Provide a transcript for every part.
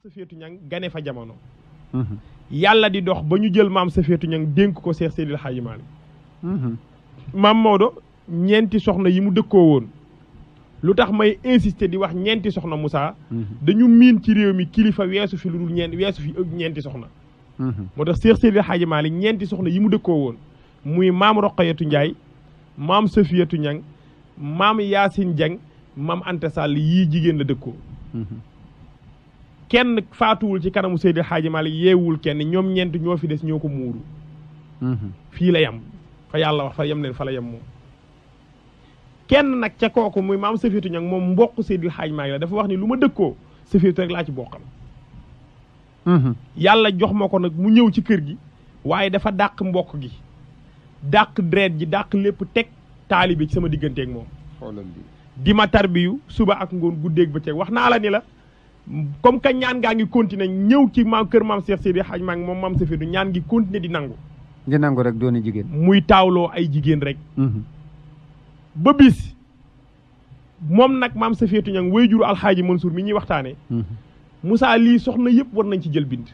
Safiyatu Ñang gane fa jamono yàlla di dox ba ñu jël maam Safiyatu Ñang dénk ko Seex Seydil Haaji Maalik maam Maodo ñeenti soxna yi mu dëkkoo woon lu tax may insister di wax ñeenti soxna Moussa dañu miin ci réew mi kilifa weesu fi lu dul ñeenti soxna moo tax Seex Seydil Haaji Maalik ñeenti soxna yi mu dëkkoo woon muy maam Roqayatu Njaay maam Safiyatu Ñang maam Yaasin Jang maam Anta Sall yii jigéen la dëkkoo kenn faatuwul ci kanamu Seydil Haaji Maalik yeewul kenn ñoom ñeent ñoo fi des ñoo ko muuru fii la yem fa yàlla wax fa yem leen fa la yem moom kenn nag ca kooku muy maam Safiyatu Ñang moom mbokk Seydil Haaji Maalik la dafa wax ni lu ma dëkkoo Safiyatu rek laa ci bokkal yàlla jox ma ko nag mu ñëw ci kër gi waaye dafa dàq mbokk gi dàq deret ji dàq lépp teg taalibe ci sama digganteeg moom di ma tarbiyu suba ak ngoon guddeeg bëccëg wax naa la ni la comme que ñaan ngaa ngi continuer ñëw ci maam kër maam Seex Seydi Haaji Maalik moom maam Safiyatu ñaan ngi continuer di nangu rek dooni jigéen muy taawloo ay jigéen rek ba bis moom nag maam Safiyatu Ñang way juru alxaaji Mansour mi ñuy waxtaane Moussa lii soxna yëpp war nañ ci jël bind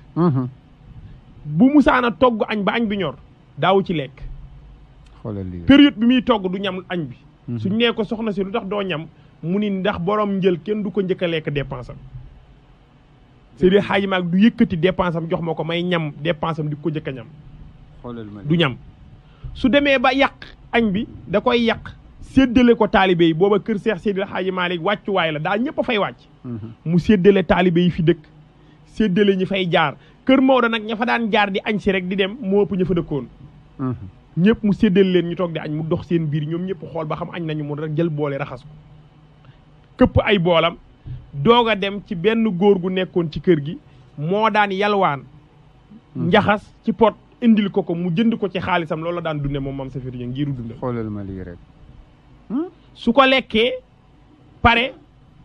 bu Moussa na togg añ ba añ bi ñor daawu ci lekk période bi muy togg du ñam añ bi suñ nee ko soxna si lu tax doo ñam mu ni ndax borom njël kenn du ko njëkk a lekk dépense am Seydi Haaji Maalik du yëkkati dépense am jox ma ko may ñam dépense am di ko njëkk a ñam du ñam su demee ba yàq añ bi da koy yàq séddale ko taalibe yi booba kër Seex Seydi Haaji Maalik wàccuwaay la daal ñëpp a fay wàcc mu séddale taalibe yi fi dëkk séddale ñi fay jaar kër Maodo nag ña fa daan jaar di añ si rek di dem moo ëpp ña fa dëkkoon ñëpp mu séddale leen ñu toog di añ mu dox seen biir ñoom ñëpp xool ba xam añ nañu mu rek jël boole raxas ko këpp ay boolam doog a dem ci benn góor gu nekkoon ci kër gi moo daan yalwaan njaxas ci pot indil ko mu jënd ko ci xaalisam loolu la daan dunde moom maam Safiyatu Ñang ngiru dunde xoolal ma lii rek su ko lekkee pare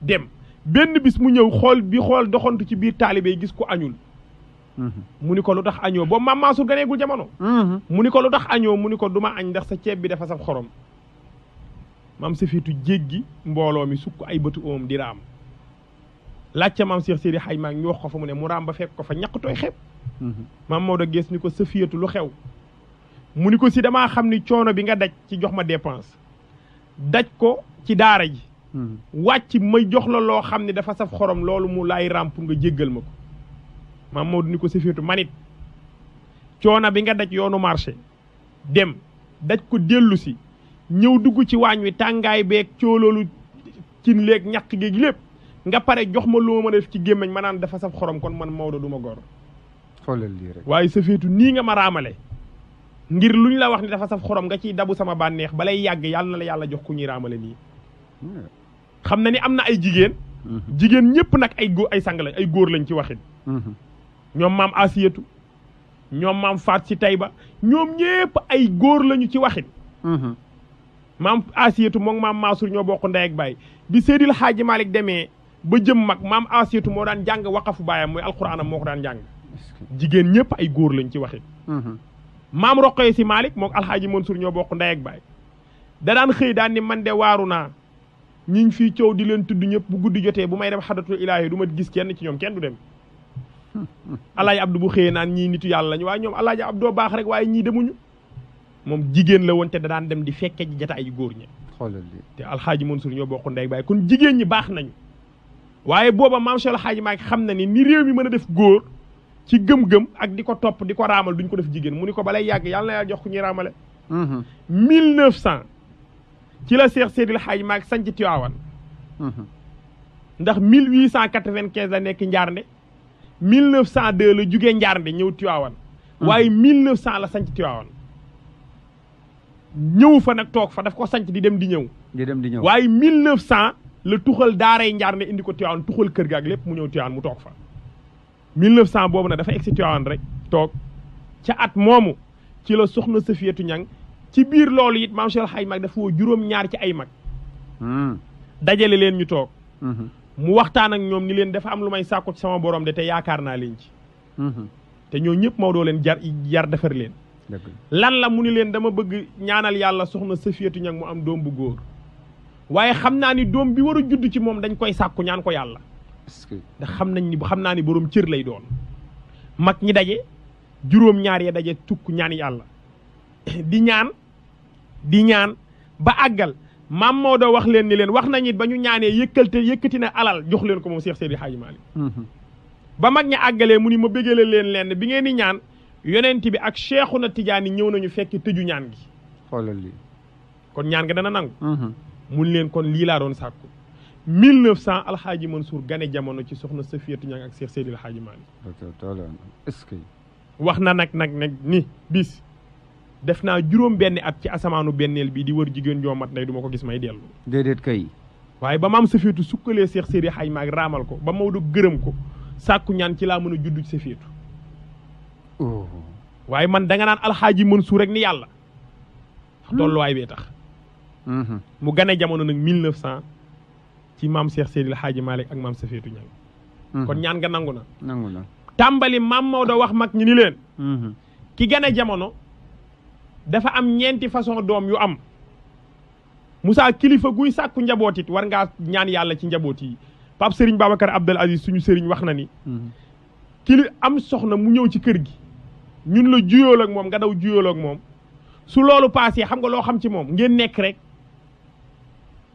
dem benn bis mu ñëw xool doxantu ci biir taalibe yi gis ko añul mu ni ko lu tax añoo boobu maam Mansour ganeegul jamono mu ni ko lu tax añoo mu ni ko duma añ ndax sa ceeb bi dafa saf xorom maam Safiyatu jéggi mbooloo mi sukk ay bëtu oom di raam laajte maam Seex Seydi Haaji Maalik ñu wax ko fa mu ne mu raam ba fekk ko fa ñaq tooy xeeb maam Maodo gees ni ko Safiyatu lu xew mu ni ko si damaa xam ni coono bi nga daj ci jox ma dépense daj ko ci daara ji wàcc may jox la loo xam ne dafa saf xorom loolu mu laay raam pour nga jéggal ma ko maam Maodo ni ko Safiyatu manit coono bi nga daj yoonu marché dem daj ko dellu si ñëw dugg ci waañ wi tàngaay beeg cooloolu cin léeg ñàkk géeg lépp nga pare jox ma loo ma def ci gémmañ ma naan dafa saf xorom kon man Maodo du ma gor xoolal lii rek waaye Safiyatu nii nga ma raamale ngir luñ la wax ni dafa saf xorom nga ciy dabu sama bànneex balay yàgg yàlla na la yàlla jox ku ñuy raamale nii xam na ni am na ay jigéen ñëpp nag ay sang lañ ay góor lañ ci waxin ñoom maam Asiyatu ñoom maam Faat si Tayba ñoom ñëpp ay góor lañu ci waxin maam Asiyatu moom maam Mansour ñoo bokk ndey ak baay bi Seydil Haaji Maalik demee ba jëm mag maam Asiyatu moo daan jàng waqafu baayam mooy alxuraanam moo ko daan jàng jigéen ñëpp ay góor lañ ci waxin maam Roqaya si Maalik moom alxaaji Mansour ñoo bokk ndey ak baay da daan xëy daan ni man de waaru naa ñiñ fii coow di leen tudd ñëpp bu guddi jotee bu may dem xadatul ilaahi du ma gis kenn ci ñoom kenn du dem alaaji Abdu bu xëyee naan ñii nitu yàlla lañu waaye ñoom alaaji Abdoo baax rek waaye ñii demuñu moom jigéen la woon te da daan dem di fekke ji jataay yu góor ñi te alxaaji Mansour ñoo bokk ndey ak baay kon jigéen ñi baax nañu waaye booba maam Cheikh Alxaaji Maalik xam na ni réew mi mën a def góor ci gëm-gëm ak di ko topp di ko raamal duñ ko def jigéen mu ni ko balay yàgg yàlla na yàlla jox ku ñuy raamale 1900 ci la Seex Seydil Haaji Maalik sanc Tiwaawan ndax 1895 la nekk Njaarnde 1902 la jugee Njaarnde ñëw Tiwaawan waaye 1900 la sanc Tiwaawan ñëw fa nag toog fa daf ko sanc di dem di ñëw waaye 1900 la tuxal daaray Njaarnde indi ko Tiwaawan tuxal kër ga ak lépp mu ñëw Tiwaawan mu toog fa 1900 boobu nag dafa egg si Tiwaawan rek toog ca at moomu ci la soxna Safiyatu Ñang ci biir loolu it maam Cheikh Alxaaji Maalik dafa woo juróom-ñaar ci ay mag dajale leen ñu toog mu waxtaan ak ñoom ni leen dafa am lu may sàkku ci sama borom de te yaakaar naa leen ci te ñoo ñëpp Maodo leen jar defar leen lan la mu ni leen dama bëgg ñaanal yàlla soxna Safiyatu Ñang mu am doom bu góor waaye xam naa ni doom bi war a judd ci moom dañ koy sàkku ñaan ko yàlla est-ce que ndax xam naa ni borom cër lay doon mag ñi daje juróom-ñaar ya daje tukk ñaan yàlla di ñaan ba àggal maam Maodo wax leen ni leen wax nañ it ba ñu ñaanee yëkkati na alal jox leen ko moom Cheikh Seydi Hadji Malick ba mag ña àggalee mu ni ma bëggale leen bi ngeen di ñaan yonent bi ak Cheikhuna Tidiane ñëw nañu fekk tëju ñaan gi xoolal lii kon ñaan nga dana nangu mun leen kon lii laa doon sàkku 1900 alxaaji Mansour gane jamono ci soxna Safiyatu Ñang ak Cheikh Seydi El Hadji Malick est-ce que wax na nag ni bis def naa juróom benn at ci asamaanu benneel bi di wër jigéen joo mat ndey du ma ko gis may dellu déedéet kay waaye ba maam Safiyatu sukkalee Cheikh Seydi El Hadji Malick raamal ko ba Maodo gërëm ko sàkku ñaan ci laa mën a judd ci Safiyatu waaye man da nga naan alxaaji Mansour rek ni yàlla tolluwaay bee tax mu gane jamono nag 1900 ci maam Cheikh Seydi El Hadji Malick ak maam Safiyatu Ñang kon ñaan nga nangu na tàmbali maam Maodo wax mag ñi ni leen ki gane jamono dafa am ñeenti façon doom yu am Moussa kilifa guy sàkku njaboot it war ngaa ñaan yàlla ci njaboot yi Pape Serigne Babacar Abdel Aziz suñu Serigne wax na ni kili am soxna mu ñëw ci kër gi ñun la juyool ak moom nga daw juyool ak moom su loolu paasee xam nga loo xam ci moom ngeen nekk rek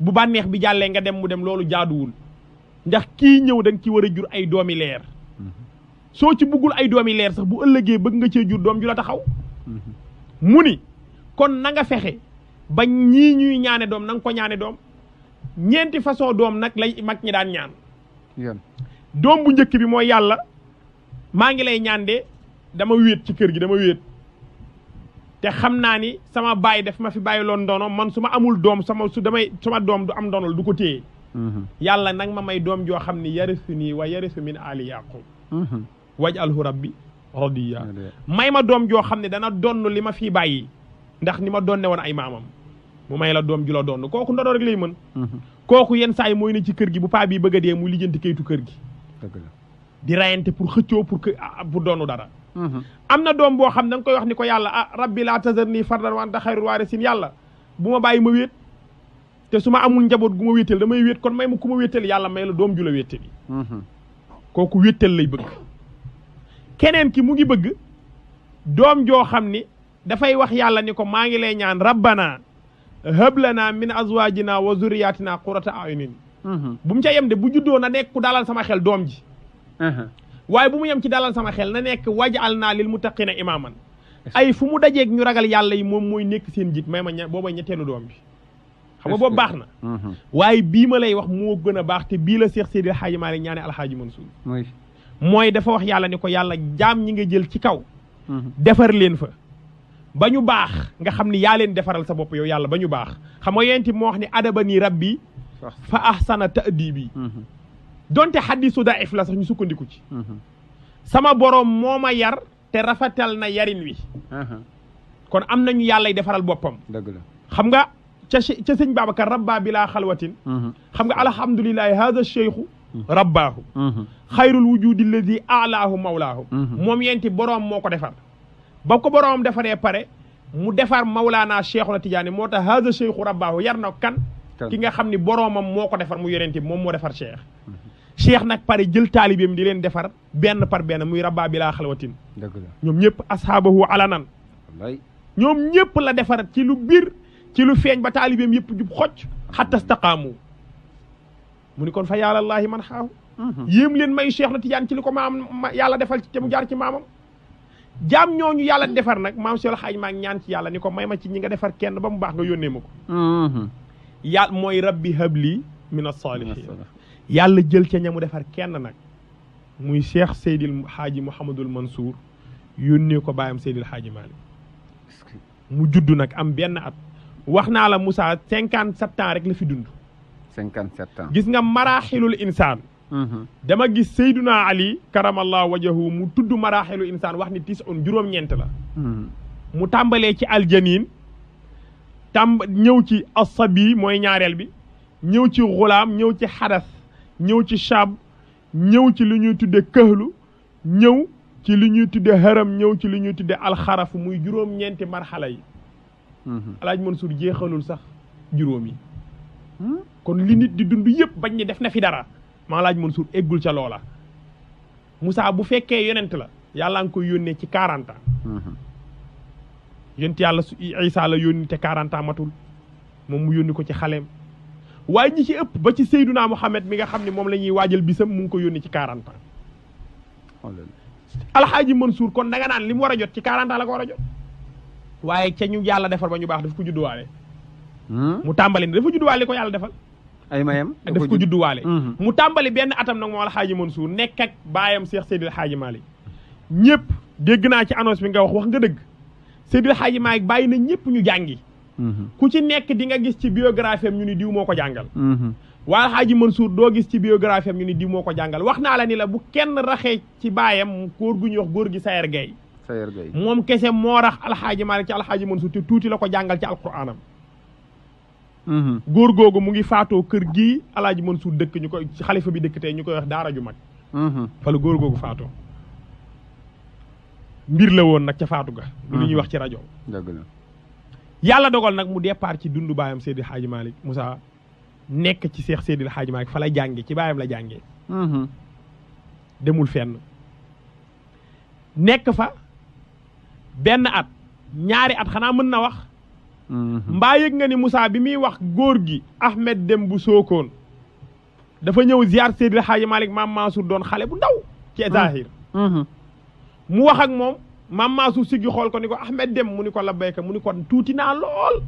bu bànneex bi jàllee nga dem mu dem loolu jaaduwul ndax kii ñëw da nga ci war a jur ay doomi leer soo ci buggul ay doomi leer sax bu ëllëgee bëgg nga cee jur doom ju la taxaw mu ni kon na nga fexe ba ñii ñuy ñaane doom na nga ko ñaane doom ñeenti façon doom nag lay mag ñi daan ñaan doom bu njëkk bi mooy yàlla maa ngi lay ñaan de dama wéet ci kër gi dama wéet te xam naa ni sama baay def ma fi bàyyi loon ndono man su ma amul doom sama doom du am ndonol du ko téye yàlla nag ma may doom joo xam ni yarisu nii wa yarisu min ali yaqub waj'alhu rabbi radiya may ma doom joo xam ne dana donn li ma fii bàyyi ndax ni ma donne woon ay maamam mu may la doom ju la donn kooku ndono rek lay mën kooku yenn saa yi mooy ne ci kër gi bu paa bii bëgg a dee muy lijjanti kayitu kër gi di rayante pour xëccoo pour doonu dara am na doom boo xam ne da nga koy wax ni ko yàlla rabbi laa tazarni fardan wa anta xayrul waarisin yàlla bu ma bàyyi ma wéet te su ma amul njaboot gu ma wéetal damay wéet kon may ma ku ma wéetal yàlla may la doom ju la wéetali kooku wéetal lay bëgg keneen ki mu ngi bëgg doom joo xam ni dafay wax yàlla ni ko maa ngi lay ñaan rabbana hab lana min azwajina wa zurriyatina qurrata a'yunin bu mu ca yem de bu juddoo na nekk ku dalal sama xel doom ji waaye bu mu yem ci dalal sama xel na nekk waj'alna lil muttaqina imaman ay fu mu dajeeg ñu ragal yàlla yi moom mooy nekk seen jiit may ma booba ñetteelu doom bi xam nga boobu baax na waaye bii ma lay wax moo gën a baax te bii la Cheikh Seydi El Hadji Malick ñaane Alxaaji Mansour mooy dafa wax yàlla ni ko yàlla jaam ñi nga jël ci kaw defar leen fa ba ñu baax nga xam ni yaa leen defaral sa bopp yow yàlla ba ñu baax xam nga yenti moo wax ni adabani rabbi fa ahsana ta'dibi donte xadisu daif la sax ñu sukkandiku ci sama boroom moo ma yar te rafetal na yarin wi kon am nañu yàllay defaral boppam dëgg la xam nga ca sëñ Babacar rabba bi laa xalwatin xam nga alhamdulilahi hada cheikhu rabbaahu xayrul wujudi alladi alaahu mawlaahu moom yenti boroom moo ko defar ba ko boroom defaree pare mu defar mawlaana Cheikhuna Tidiane moo tax hada cheikhu rabbaahu yar na kan ki nga xam ni boroomam moo ko defar mu yonente moom moo defar cheikh cheikh nag pare jël taalibeem di leen defar benn par benn muy rabba bi laa xalwatin dëgg la ñoom ñëpp ashaabahu alanan ñoom ñëpp la defar ci lu biir ci lu feeñ ba taalibeem yëpp jub xocc xatta staqaamu mu ni kon fa yàllallaahi man xaahu yéem leen may Cheikh na Tidiane ci li ko maam yàlla defal ci te mu jaar ci maamam jaam ñooñu yàlla defar nag maam Cheikh xaaj maa ngi ñaan ci yàlla ni ko may ma ci ñi nga defar kenn ba mu baax nga yónnee ma ko yàlla mooy rabbi habli min as-salihin yàlla jël ca ña mu defar kenn nag muy Cheikh Seydil Hadji Mouhamadul Mansour yónnee ko baayam Seydil Hadji Malick mu judd nag am benn at wax naa la Moussa 57 ans rek la fi dund 57 ans gis nga maraaxilul insaan dama gis Seyduna Ali karamallahu wajahu mu tudd maraaxilul insaan wax ni juróom-ñeent la mu tàmbalee ci aljanin ñëw ci asabi mooy ñaareel bi ñëw ci xulaam ñëw ci xadas ñëw ci shab ñëw ci li ñuy tudde këhlu ñëw ci li ñuy tudde haram ñëw ci li ñuy tudde alxaraf muy juróom-ñeenti marxala yi Alaaji Mansour jeexalul sax juróom yi kon li nit di dund yëpp bañ ni def na fi dara maa laaj Mansour eggul ca loola Moussa bu fekkee yonent la yàlla nga koy yónnee ci 40 ans yonent yàlla Isa la yónni te 40 ans matul moom mu yónni ko ci xaleem waaye ñi ci ëpp ba ci Seydunaa Muhammad mi nga xam ne moom la ñuy waajal bisam mu ngi ko yónni ci 40 ans alxaaji Mansour kon da nga naan li mu war a jot ci 40 ans la ko war a jot waaye ca ñu yàlla defal ba ñu baax daf ko judduwaale mu tàmbali ne dafa judduwaale li ko yàlla defal ay mayam daf ko judduwaale mu tàmbali benn atam nag moom alxaaji Mansour nekk ak baayam Cheikh Seydil Xaaji Malick ñëpp dégg naa ci annonce bi nga wax nga dëgg Seydil Xaaji Malick bàyyi na ñëpp ñu jàngi ku ci nekk di nga gis ci biographie am ñu ni diw moo ko jàngal waa alxaaji Mansour doo gis ci biographie am ñu ni diw moo ko jàngal wax naa la ni la bu kenn raxee ci baayam góor gu ñuy wax góor gi Sayer Gueye moom kese moo rax alxaaji Malick ci alxaaji Mansour te tuuti la ko jàngal ci alquraanam góor googu mu ngi faatoo kër gii alxaaji Mansour dëkk ñu koy xalifa bi dëkk tey ñu koy wax daara ju mag fa la góor googu faatoo mbir la woon nag ca faatu ga lu ñuy wax ci rajo dëgg la yàlla dogal nag mu départ ci dundu baayam Seydil Hadji Malick Moussa nekk ci Seex Seydil Hadji Malick fa la jànge ci baayam la jàngee demul fenn nekk fa benn at ñaari at xanaa mën na wax mbaa yëg nga ni Moussa bi muy wax góor gi Ahmed Dem bu Sookoon dafa ñëw ziar Seydil Hadji Malick maam Mansour doon xale bu ndaw ci zahir mu wax ak moom maam Mansour siggi xool ko ni ko Ahmed Dem mu ni ko labbayka mu ni ko tuuti naa lool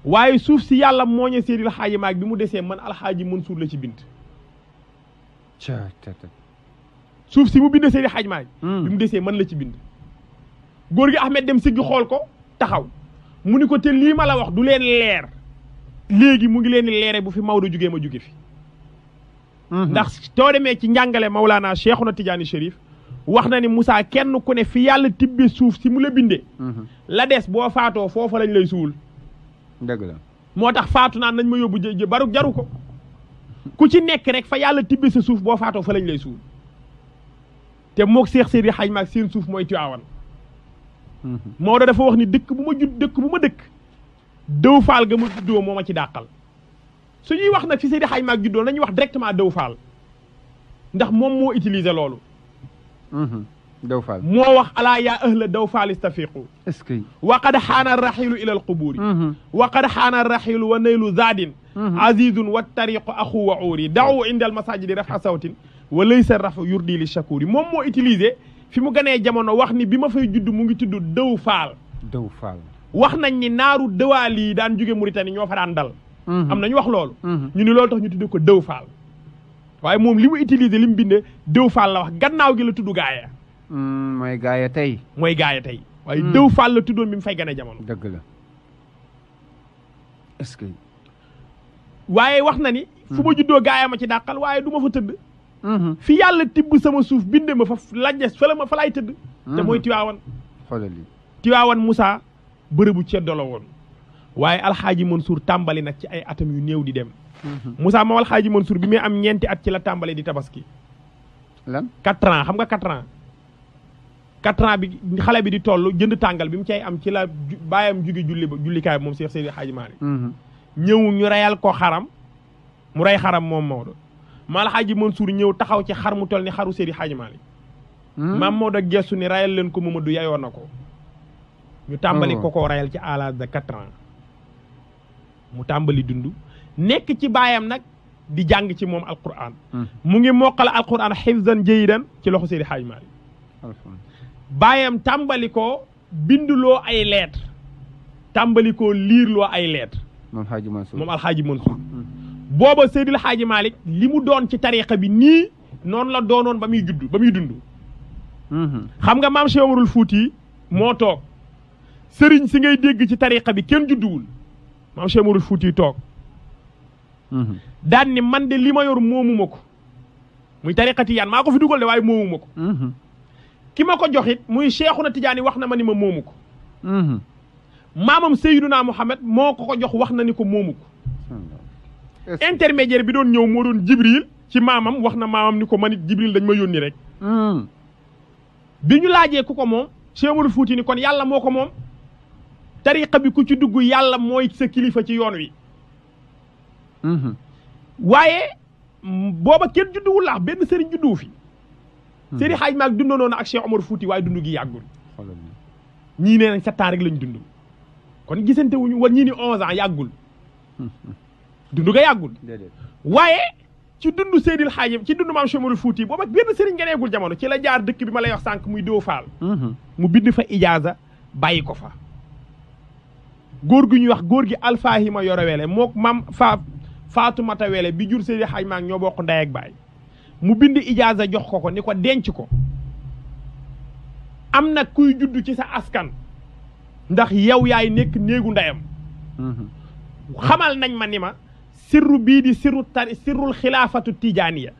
waaye suuf si yàlla mooñe Seydil Hadji Malick bi mu desee man alxaaji Mansour la ci bind suuf si mu bind Seydil Hadji Malick bi mu desee man la ci bind góor gi Ahmed Dem siggi xool ko taxaw mu ni ko te lii ma la wax du leen leer léegi mu ngi leen di leere bu fi Maodo jugee ma juge fi ndax too demee ci njàngale Mawlaana Cheikhuna Tidiane Chérif wax na ni Moussa kenn ku ne fi yàlla tibbe suuf si mu la bindee la des boo faatoo foofa lañ lay suul dëgg la moo tax faatu naan nañ ma yóbbu baru jaru ko ku ci nekk rek fa yàlla tibbe sa suuf boo faatoo fa lañ lay suul te moog Seex Seydi Hadji Malick seen suuf mooy Tiwaawan Maodo dafa wax ni dëkk bu ma dëkk dëw faal ga ma juddoo moo ma ci dàqal su ñuy wax nag fi Seydi Hadji Malick juddoo nañuy wax directement dëw faal ndax moom moo utiliser loolu daw faal moo wax alaa yaa ahla daw faal istafiqu est-ce que wa qad xaana raxilu ila alqubuuri wa qad xaana raxilu wa naylu zaadin azizun wa tariqu axu wa uuri daw inda almasajidi rafa sawtin wa laysa rafu yurdi li shakuri moom moo utilisé fi mu ganee jamono wax ni bi ma fay judd mu ngi tudd dëw faal wax nañ ni naaru dëwaal yi daan jóge Mauritanie ñoo fa daan dal am nañu wax loolu ñu ni loolu tax ñu tudd ko dëw faal waaye moom li mu utilisé li mu bindee dëw faal la wax gannaaw gi la tudd gaaya mooy gaaya tey waaye dëw faal la tuddoon bi mu fay gane jamono dëgg la est-ce que waaye wax na ni fu ma juddoo gaaya ma ci dàqal waaye du ma fa tëdd fi yàlla tibb sama suuf binde ma fa lajjes fa laay tëdd te mooy Tiwaawan xoolal li Tiwaawan Moussa bërëbu ceddo la woon waaye alxaaji Mansour tàmbali nag ci ay atam yu néew di dem Moussa moom alxaaji Mansour bi muy am ñeenti at ci la tàmbali di tabaski lan 4 ans xam nga 4 ans 4 ans bi xale bi di toll jënd tàngal bi mu cay am ci la bàyyam jóge jullikaay moom Cheikh Seydi Hadji Malick ñëw ñu reyal ko xaram mu rey xaram moom Maodo ma alxaaji Mansour ñëw taxaw ci xar mu toll ni xaru Seydi Hadji Malick maam Maodo gestu ni rayal leen ko Mamadou yayoon na ko ñu tàmbali ko rayal ci à l'âge de 4 ans mu tàmbali dund nekk ci baayam nag di jàng ci moom alquran mu ngi moqal alquran xifzan jayidan ci loxo Seydi Hadji Malick baayam tàmbali ko binduloo ay lettre tàmbali ko liirloo ay lettre moom alxaaji Mansour booba Seydil Hadji Malick li mu doon ci tariqa bi nii noonu la doonoon ba muy dund xam nga maam Cheikh Omarul Fouti moo toog sëriñ si ngay dégg ci tariqa bi kenn judduwul maam Cheikh Omarul Fouti toog daan ni man de li ma yor moomuma ko muy tariqa Tijaan maa ko fi dugal de waaye moomuma ko ki ma ko joxit muy Cheikhuna Tijaani wax na ma ni ma moomu ko maamam Seydina Muhammad moo ko jox wax na ni ko moomu ko intermédiaire bi doon ñëw moo doon Jibril ci maamam wax na maamam ni ko man it Jibril dañ ma yónni rek bi ñu laajee ku ko moom Cheikh Omarul Fouti ni kon yàlla moo ko moom tariqa bi ku ci dugg yàlla mooy sa kilifa ci yoon wi waaye booba kenn judduwul laax benn sëriñ judduwu fi Seydi Hadj Malick dundoon na ak Cheikh Omar Fouti waaye dund gi yàggul ñii nee nañ 7 ans rek lañ dund kon gisante wuñu wala ñii ni 11 ans yàggul dund ga yàggul waaye ci dund Seydil Hadj ci dund maam Cheikh Omar Fouti booba benn sëriñ ganeegul jamono ci la jaar dëkk bi ma lay wax sànq muy Dóo Faal mu bind fa ijaaza bàyyi ko fa góor gu ñuy wax góor gi Alfahima Yoro Wele mook maam Faatumata Wele bi jur Seydi Hadj Malick ñoo bokk ndey ak baay mu bind ijaaza jox ko ni ko denc ko am na kuy judd ci sa askan ndax yow yaay nekk néegu ndeyam xamal nañ ma ni ma sirru bii di sirrul xilaafatu tijaaniya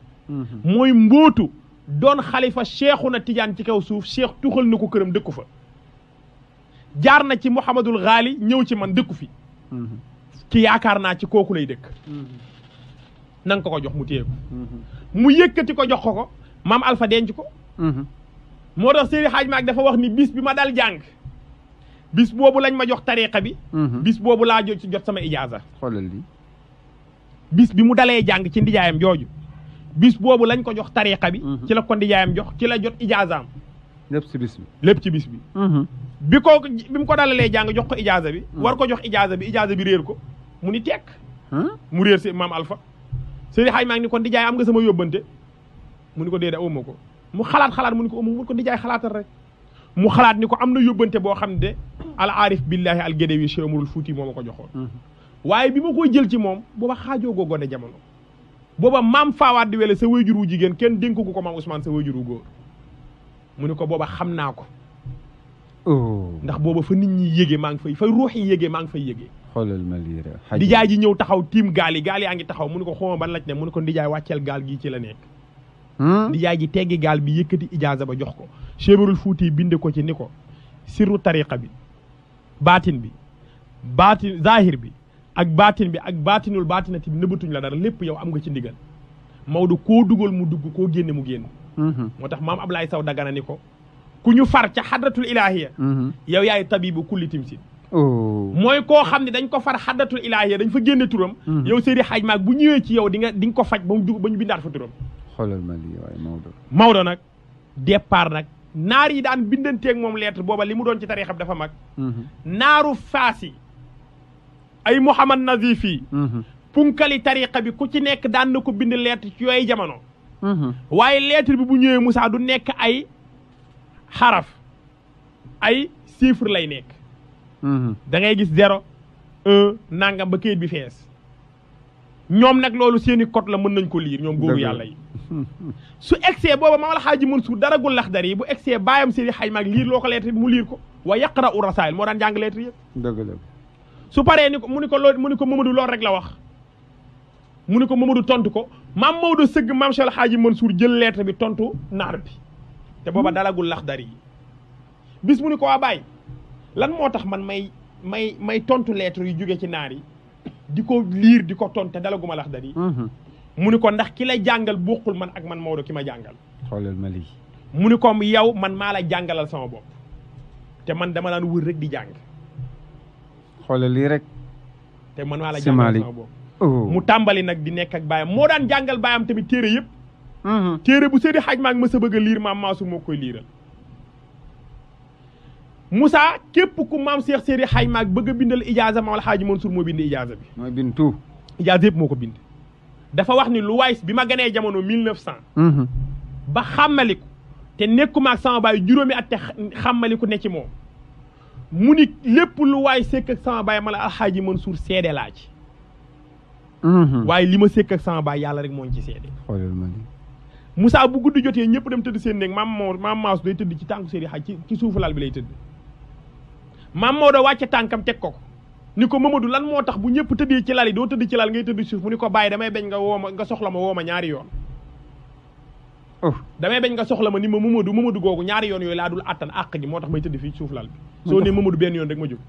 mooy mbóotu doon xalifa Cheikhuna Tijaan ci kaw suuf cheikh tuxal na ko këram dëkku fa jaar na ci Mouhamadul Ghali ñëw ci man dëkku fi ci yaakaar naa ci kooku lay dëkk nanga ko jox mu téye ko mu yëkkati ko jox ko maam Alpha denc ko moo tax Seydi Hadj Malick dafa wax ni bis bi ma dal jàng bis boobu lañ ma jox tariqa bi bis boobu laa jot sama ijaaza xoolal li bis bi mu dalee jàng ci ndijaayam jooju bis boobu lañ ko jox tariqa bi ci la ko ndijaayam jox ci la jot ijaazaam lépp ci bis bi lépp ci bis bi bi mu ko dalalee jàng jox ko ijaaza bi war ko jox ijaaza bi réer ko mu ni tekk mu réer si maam Alpha Seydi Hadj Malick ni kon ndijaay am nga sama yóbbante mu ni ko déedéet awma ko mu xalaat mu ni ko mu ko ndijaay xalaatal rek mu xalaat ni ko am na yóbbante boo xam ne al aarif billahi al Gédéwi Cheikh Omarul Fouti moo ma ko joxoon waaye bi ma koy jël ci moom booba xaajoo goo gone jamono booba maam Fawad di Wele sa wayjur wu jigéen kenn dénk ko maam Ousmane sa wayjur wu góor mu ni ko booba xam naa ko ndax booba fa nit ñi yégee maa ngi fay fa ruux yi yégee maa ngi fay yégee xoolal ma lii rek ndijaay ji ñëw taxaw tiim gaal yaa ngi taxaw mu ni ko xooma ban laaj ne mu ni ko ndijaay wàcceel gaal gii ci la nekk ndijaay ji teggi gaal bi yëkkati ijaaza ba jox ko Cheikh Omarul Fouti binde ko ci ni ko sirru tariqa bi baatin zahir bi ak baatin bi ak baatinul baatinati bi nëbbatuñ la dara lépp yow am nga ci ndigal Maodo koo dugal mu dugg koo génne mu génn moo tax maam Ablaye Sow Dagana ni ko ku ñu far ca xadratul ilahiya yow yaay tabibu kulli timsin mooy koo xam ne dañ ko far xadratul ilahiya dañ fa génne turam yow Seydi Hadj Malick bu ñëwee ci yow di nga ko faj ba mu dugg ba ñu bindaat fa turam xoolal ma lii waaye Maodo nag départ nag naar yi daan bindanteeg moom lettre booba li mu doon ci tariixam dafa mag naaru faas yi ay Mouhamad Nazif yi punkali tariqa bi ku ci nekk daan na ko bind lettre ci yooyu jamono waaye lettre bi bu ñëwee Moussa du nekk ay xaraf ay chiffre lay nekk da ngay gis 0 1 nangam ba kayit bi fees ñoom nag loolu seeni code la mën nañ ko liir ñoom góoru yàlla yi su egsee booba maam alxaaji Mansuur daragul laxdar yi bu egsee baayam Seydi Hadj Malick liir loo ko lettre bi mu liir ko wa yaqra'u rasail moo daan jàng lettre yëpp dëgg la su paree ni ko mu ni ko Mamadou loolu rek la wax mu ni ko Mamadou tontu ko maam Maodo sëgg maam Cheikh Alxaaji Mansuur jël lettre bi tontu naar bi te booba dalagul laxdar yi bis mu ni ko waa baay lan moo tax man may tontu lettre yu jóge ci naar yi di ko liir di ko tontu te dalaguma laxdar yi mu ni ko ndax ki la jàngal bokkul man ak man Maodo ki ma jàngal xoolal ma lii mu ni ko yow man maa la jàngalal sama bopp te man dama daan wër rek di jàng xoolal lii rek te man maa la jàngalal sama bopp mu tàmbali nag di nekk ak baayam moo daan jàngal baayam tamit téere yëpp téere bu Seydi Hadj Malick ma sa bëgg a liir maam Mansour moo koy liiral Moussa képp ku maam Cheikh Seydi Hadj Malick bëgg a bindal ijaaza maam Alxaaji Mansour moo bind ijaaza bi mooy bind tout ijaaza yëpp moo ko bind dafa wax ni lu waay bi ma ganee jamono 1900 ba xàmmaliku te nekkuma ak sama baay juróomi at te xàmmaliku ne ci moom mu ni lépp lu waay sekk ak sama baay ma la Alxaaji Mansour seede laa ci waaye li ma sekk ak sama baay yàlla rek moo ci seede xoolal ma lii Moussa bu guddi jotee ñëpp dem tëdd seen néeg maam Maas day tëdd ci tànku Seydi Hadj ci suufu lal bi lay tëdd maam Maodo wàcce tànkam teg ko ni ko Mamadou lan moo tax bu ñëpp tëddee ci lal yi doo tëdd ci lal ngay tëdd suuf mu ni ko bàyyi damay bañ nga nga soxla ma woo ma ñaari yoon damay bañ nga soxla ma ni ma Mamadou googu ñaari yoon yooyu laa dul attan àq gi moo tax may tëdd fii suuf lal bi soo ne Mamadou benn yoon rek ma jóg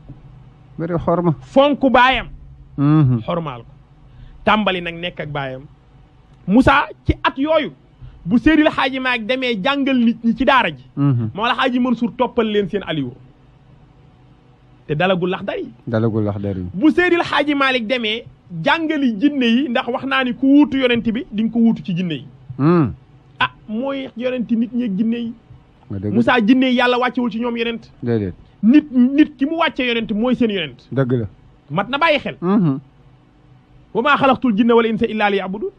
bëri xorma fonk baayam xormaal ko tàmbali nag nekk ak baayam Moussa ci at yooyu bu Seydil Hadji Malick demee jàngal nit ñi ci daara ji moo la Hadji Mansour toppal leen seen aliwo te dalagul laxdar yi bu bu Seydil Hadji Malick demee jàngali jinne yi ndax wax naa ni ku wuutu yonent bi di nga ko wuutu ci jinne yi ah mooy yonent nit ñeeg jinne yi Moussa jinne yi yàlla wàccewul ci ñoom yonent déedéet nit ki mu wàcce yonent mooy seen yonent dëgg la mat na bàyyi xel wa maa xalaqtul jinna wala insa illa li yabudun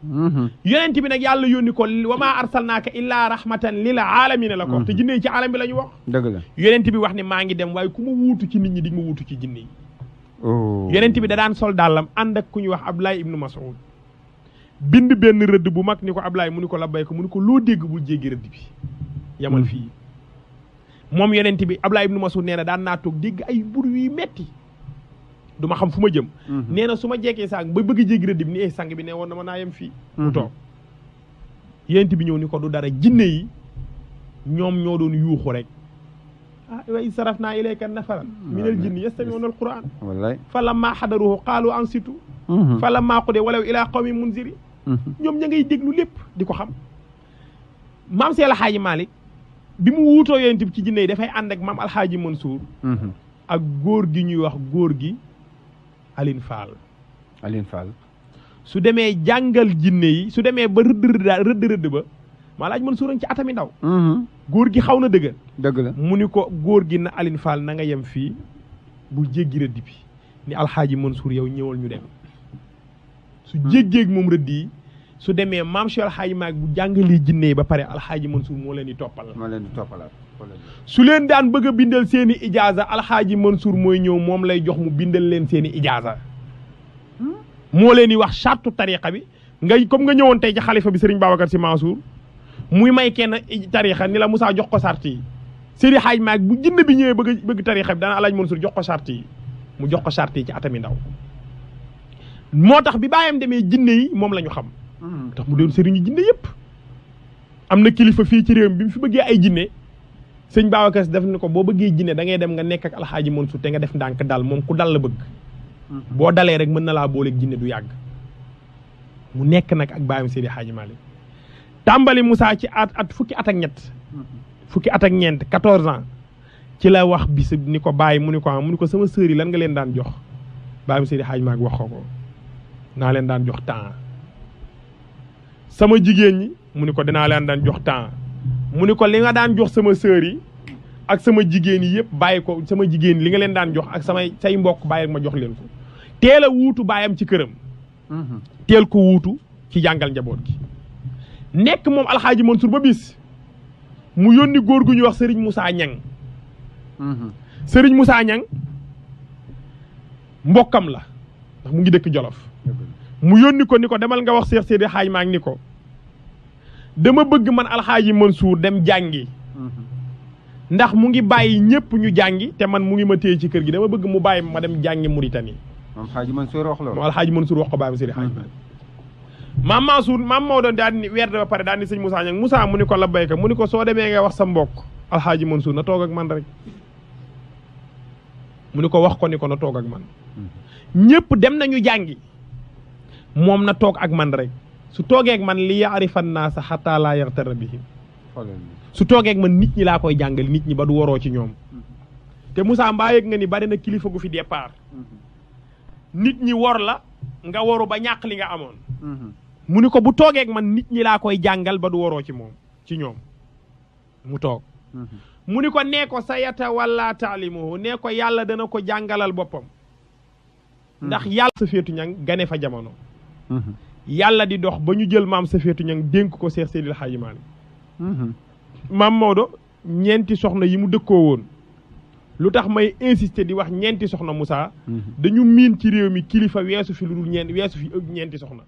yonent bi nag yàlla yónni ko wa maa arsalnaaka illa rahmatan lil alamina la ko te jinne yi ci alam bi la ñu wax dëgg la yonent bi wax ne maa ngi dem waaye ku ma wuutu ci nit ñi di nga ma wuutu ci jinne yi yonent bi da daan sol dàllam ànd ak ku ñuy wax Ablaye ibnu Mas'ud bind benn rëdd bu mag ni ko Ablaye mu ni ko labbayka mu ni ko loo dégg bul jéggi rëdd bi yamal fii moom yonent bi Ablaye ibnu Mas'ud nee na daan naa toog dégg ay bruit yu metti du ma xam fu ma jëm nee na su ma jekkee sang ba bëgg jéggi rëdd bi ni sang bi ne woon na ma naa yem fii mu toog yonent bi ñëw ni ko du dara jinne yi ñoom ñoo doon yuuxu rek ah wa iz sarafnaa ilayka nafaran minal jinni yastami'uuna al-qur'aan wallaay falammaa hadaruhu qaalu ansitu falammaa qudiya walaw ilaa qawmin munziri ñoom ña ngay déglu lépp di ko xam maam si alxaaji Malick bi mu wuutoo yonent bi ci jinne yi dafay ànd ak maam alxaaji Mansour ak góor gi ñuy wax góor gi Aline Fall su demee jàngal jinne yi su demee ba rëdd ba maa laaj Mansour ci atami ndaw góor gi xaw na dëgër dëgg la mu ni ko góor gi na Aline Fall na nga yem fii bu jéggi rëdd bi ni alxaaji Mansour yow ñëwal ñu dem su jéggeeg moom rëdd yi su demee maam Cheikh alxaaji maag bu jàngalee jinne yi ba pare alxaaji Mansour moo leen di toppalaat su leen daan bëgg a bindal seeni ijaaza alxaaji Mansour mooy ñëw moom lay jox mu bindal leen seeni ijaaza moo leen di wax sartu tariqa bi comme nga ñëwoon tey ci xalifa bi Serigne Babacar Sy Mansour muy may kenn tarixa ni la Moussa jox ko sart yi Serigne Hadj Maag bu jinne bi ñëwee bëgg tarixa bi dana Alaaji Mansour jox ko sart yi mu jox ko sart yi ci atami ndaw moo tax bi bàyyam demee jinne yi moom la ñu xam tax mu doon sëriñu jinne yëpp am na kilifa fii ci réew mi bi mu fi bëggee ay jinne sëñ Babacar Sy def ni ko boo bëggee jinne da ngay dem nga nekk ak Alxaaji Mansour te nga def ndànk dal moom ku dal la bëgg boo dalee rek mën na laa booleeg jinne du yàgg mu nekk nag ak bàyyam Seydi Hadji Malick tàmbali Moussa ci at fukki at ak ñett fukki at ak ñeent 14 ans ci la wax bis ni ko bàyyi mu ni ko sama sœur yi lan nga leen daan jox bàyyam Seydi Hadji Malick wax ko naa leen daan jox temps sama jigéen ñi mu ni ko dinaa leen daan jox temps mu ni ko li nga daan jox sama sœur yi ak sama jigéen yi yëpp bàyyi ko sama jigéen li nga leen daan jox ak say mbokk bàyyi rek ma jox leen ko teel a wuutu bàyyam ci këram teel ko wuutu ci jàngal njaboot gi nekk moom Alxaaji Mansour ba bis mu yónni góor gu ñuy wax Serigne Moussa Niang Serigne Moussa Niang mbokkam la ndax mu ngi dëkk Jolof mu yónni ko ni ko demal nga wax Cheikh Seydi Hadji Malick ni ko dama bëgg man Alxaaji Mansour dem jàngi ndax mu ngi bàyyi ñëpp ñu jàngi te man mu ngi ma téye ci kër gi dama bëgg mu bàyyi ma dem jàngi Mauritanie moom Alxaaji Mansour wax loolu moom Alxaaji Mansour wax ko bàyyi ma Seydi Hadji Malick maam Mansour maam Maodo daal ni weer ba pare daal ni sëñ Moussa Niang Moussa mu ni ko labbayka mu ni ko soo demee nga wax sa mbokk Alxaaji Mansour na toog ak man rek mu ni ko wax ko ni ko na toog ak man ñëpp dem nañu jàngi moom na toog ak man rek su toogee ak man li yaarifan naasa xataa laa yaxtara bihim su toogee ak man nit ñi laa koy jàngal nit ñi ba du waroo ci ñoom te Moussa mbaa yëg nga ni bari na kilifa gu fi départ nit ñi wor la nga waru ba ñàkk li nga amoon mu ni ko bu toogee ak man nit ñi laa koy jàngal ba du waroo ci moom ci ñoom mu toog mu ni ko nee ko sa yata wala taalimuhu nee ko yàlla dana ko jàngalal boppam ndax yàlla Safiyatu Ñang gane fa jamono yàlla di dox ba ñu jël maam Safiyatu Ñang dénk ko Seex Seydil Hadji Malick maam Maodo ñeenti soxna yi mu dëkkoo woon lu tax may insister di wax ñeenti soxna Moussa dañu miin ci réew mi kilifa weesu fi lu dul weesu fi ñeenti soxna